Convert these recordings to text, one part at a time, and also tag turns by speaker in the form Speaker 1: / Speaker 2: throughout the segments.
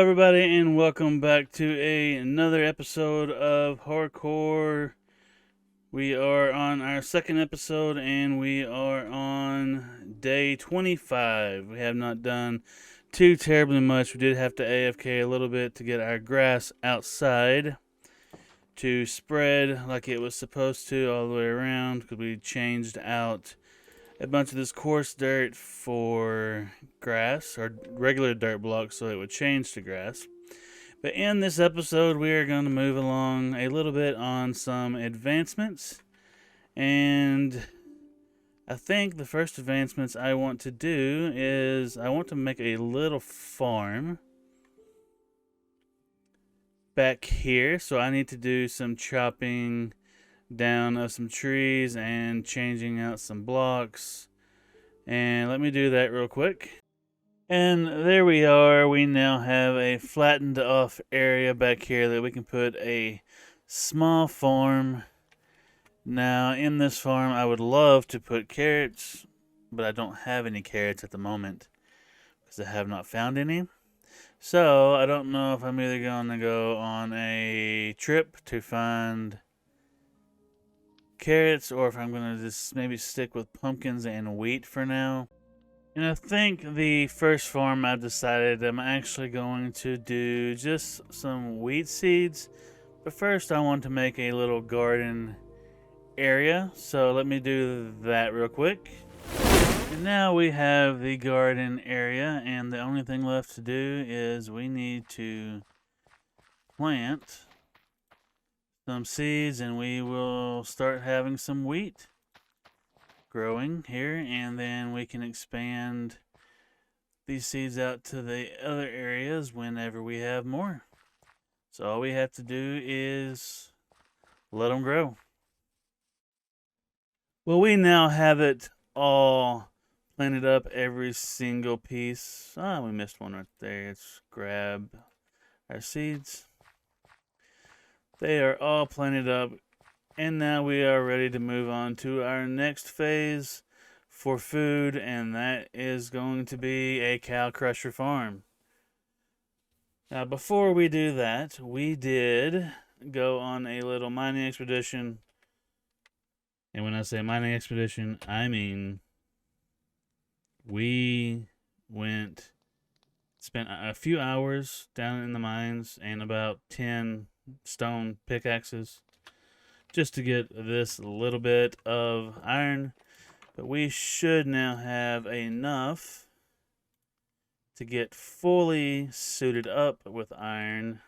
Speaker 1: everybody, and welcome back to another episode of Hardcore. We are on our second episode, and we are on day 25. We have not done too terribly much. We did have to AFK a little bit to get our grass outside to spread like it was supposed to all the way around, because we changed out a bunch of this coarse dirt for grass, or regular dirt blocks, so it would change to grass. But in this episode, we are going to move along a little bit on some advancements. And I think the first advancements I want to do is I want to make a little farm back here. So I need to do some chopping down of some trees and changing out some blocks. And let me do that real quick. And there we are. We now have a flattened off area back here that we can put a small farm. Now, in this farm, I would love to put carrots, but I don't have any carrots at the moment because I have not found any. So, I don't know if I'm either going to go on a trip to find carrots or if I'm going to just maybe stick with pumpkins and wheat for now. And I think the first farm I've decided I'm actually going to do just some wheat seeds. But first I want to make a little garden area. So let me do that real quick. And now we have the garden area, and the only thing left to do is we need to plant some seeds, and we will start having some wheat growing here, and then we can expand these seeds out to the other areas whenever we have more. So all we have to do is let them grow. Well, we now have it all planted up, every single piece. We missed one right there. Let's grab our seeds. They are all planted up. And now we are ready to move on to our next phase for food, and that is going to be a cow crusher farm. Now, before we do that, we did go on a little mining expedition. And when I say mining expedition, I mean we spent a few hours down in the mines and about 10 stone pickaxes just to get this little bit of iron. But we should now have enough to get fully suited up with iron.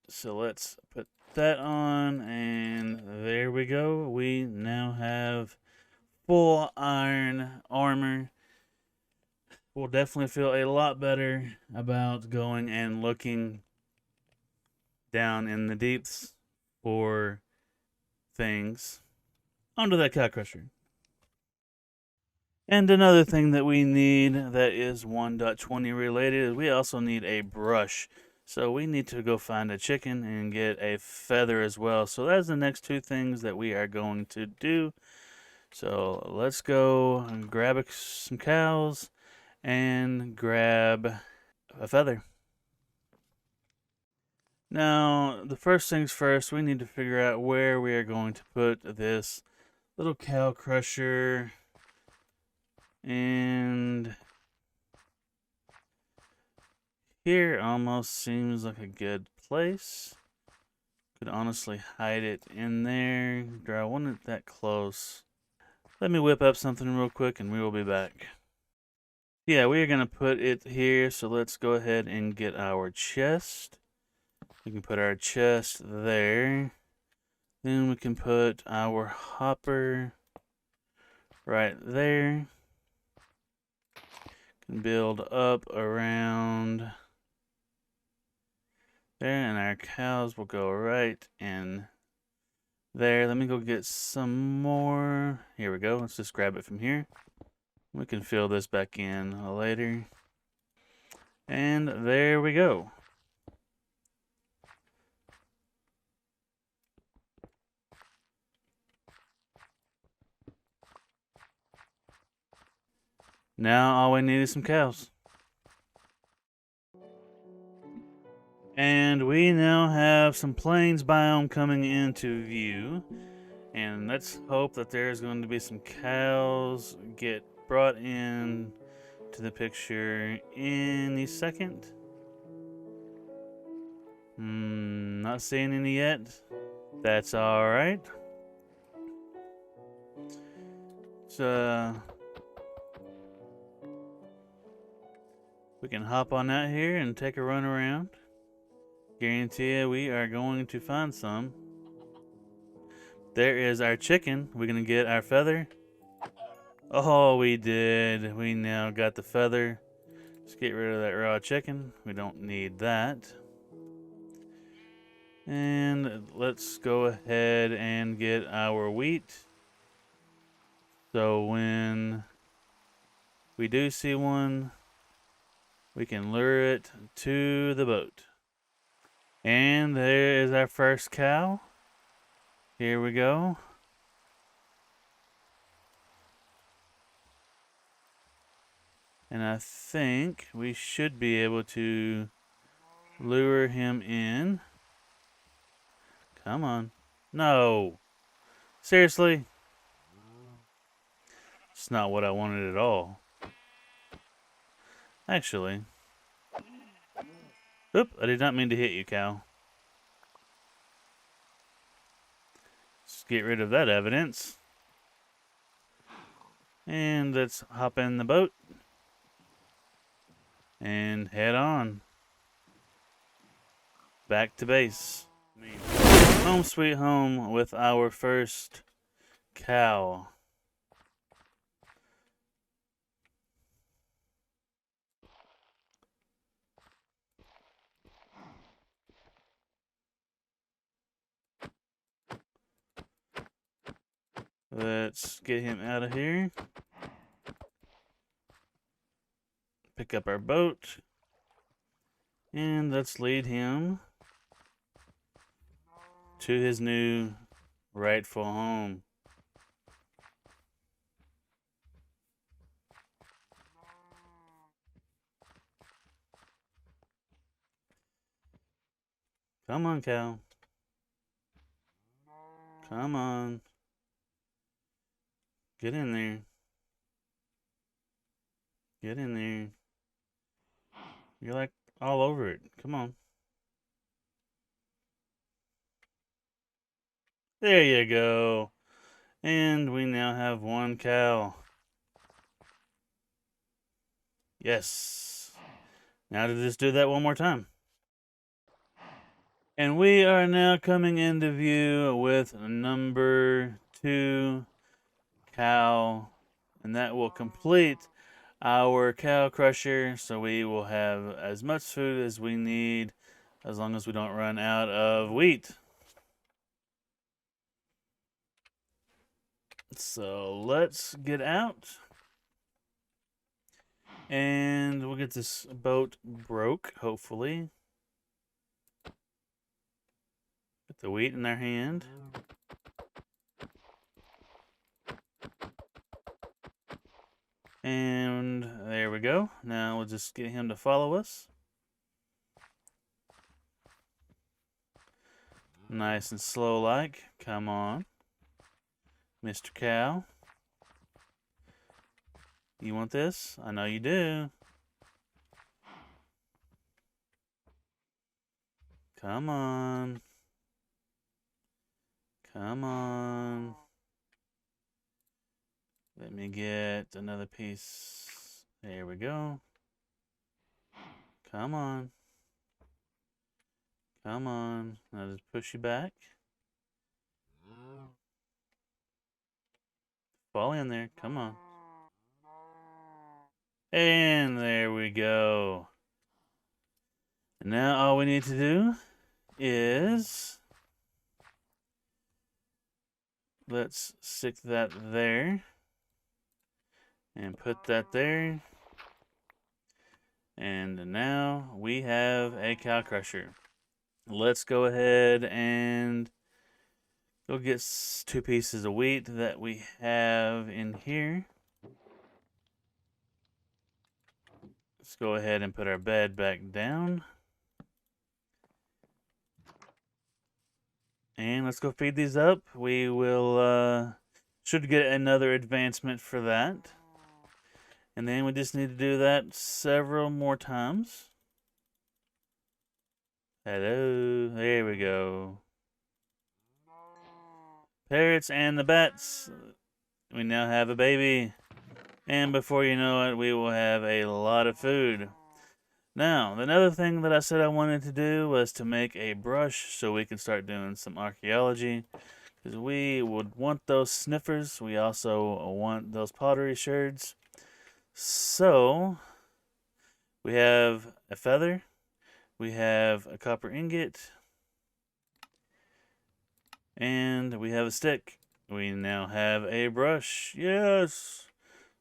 Speaker 1: So let's put that on, and there we go. We now have full iron armor. We'll definitely feel a lot better about going and looking down in the deeps for things. Onto that cow crusher. And another thing that we need that is 1.20 related is we also need a brush. So we need to go find a chicken and get a feather as well. So that's the next two things that we are going to do. So let's go and grab some cows and grab a feather. Now, the first things first, we need to figure out where we are going to put this little cow crusher. And here almost seems like a good place. Could honestly hide it in there. Do I want it that close? Let me whip up something real quick and we will be back. Yeah, we are going to put it here, so let's go ahead and get our chest. We can put our chest there. Then we can put our hopper right there. Can build up around there, and our cows will go right in there. Let me go get some more. Here we go. Let's just grab it from here. We can fill this back in later. And there we go. Now all we need is some cows. And we now have some plains biome coming into view. And let's hope that there's going to be some cows get brought in to the picture any second. Not seeing any yet. That's alright. So we can hop on out here and take a run around. Guarantee you we are going to find some. There is our chicken. We're going to get our feather. Oh, we did. We now got the feather. Let's get rid of that raw chicken. We don't need that. And let's go ahead and get our wheat. So when we do see one, we can lure it to the boat. And there is our first cow. Here we go. And I think we should be able to lure him in. Come on. No. Seriously? It's not what I wanted at all. Actually. Oop, I did not mean to hit you, cow. Let's get rid of that evidence. And let's hop in the boat. And head on. Back to base. Home sweet home with our first cow. Let's get him out of here. Pick up our boat. And let's lead him to his new rightful home. Come on, cow. Come on. Get in there. Get in there. You're like all over it. Come on. There you go. And we now have one cow. Yes. Now to just do that one more time. And we are now coming into view with number 2 cow. And that will complete our cow crusher. So we will have as much food as we need as long as we don't run out of wheat. So let's get out. And we'll get this boat broke, hopefully. Put the wheat in their hand. And there we go. Now we'll just get him to follow us. Nice and slow like. Come on. Mr. Cow. You want this? I know you do. Come on. Come on. Let me get another piece. There we go. Come on. Come on. I'll just push you back. Fall in there. Come on. And there we go. And now all we need to do is let's stick that there and put that there. And now we have a cow crusher. Let's go ahead and go get 2 pieces of wheat that we have in here. Let's go ahead and put our bed back down. And let's go feed these up. We will, should get another advancement for that. And then we just need to do that several more times. Hello. There we go. Parrots and the bats. We now have a baby. And before you know it, we will have a lot of food. Now, another thing that I said I wanted to do was to make a brush so we can start doing some archaeology. Because we would want those sniffers. We also want those pottery sherds. So, we have a feather. We have a copper ingot. And we have a stick. We now have a brush. Yes!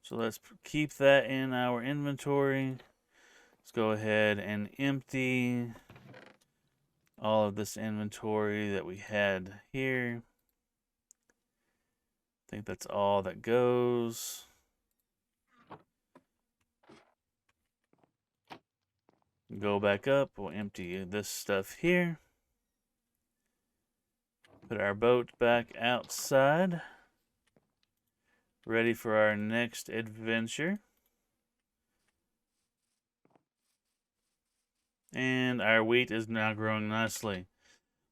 Speaker 1: So let's keep that in our inventory. Let's go ahead and empty all of this inventory that we had here. I think that's all that goes. Go back up. We'll empty this stuff here. Put our boat back outside. Ready for our next adventure. And our wheat is now growing nicely.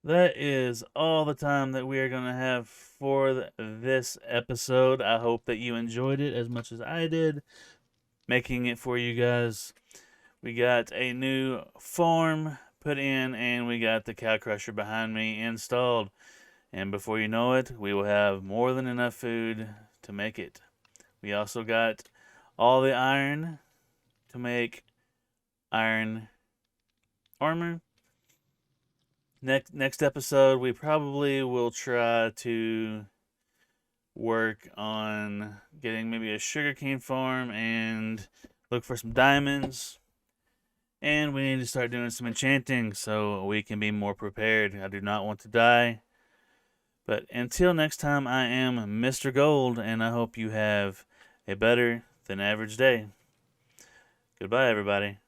Speaker 1: That is all the time that we are going to have for this episode. I hope that you enjoyed it as much as I did making it for you guys. We got a new farm put in, and we got the cow crusher behind me installed. And before you know it, we will have more than enough food to make it. We also got all the iron to make iron armor. Next episode, we probably will try to work on getting maybe a sugarcane farm and look for some diamonds. And we need to start doing some enchanting so we can be more prepared. I do not want to die. But until next time, I am Mr. Gold, and I hope you have a better than average day. Goodbye, everybody.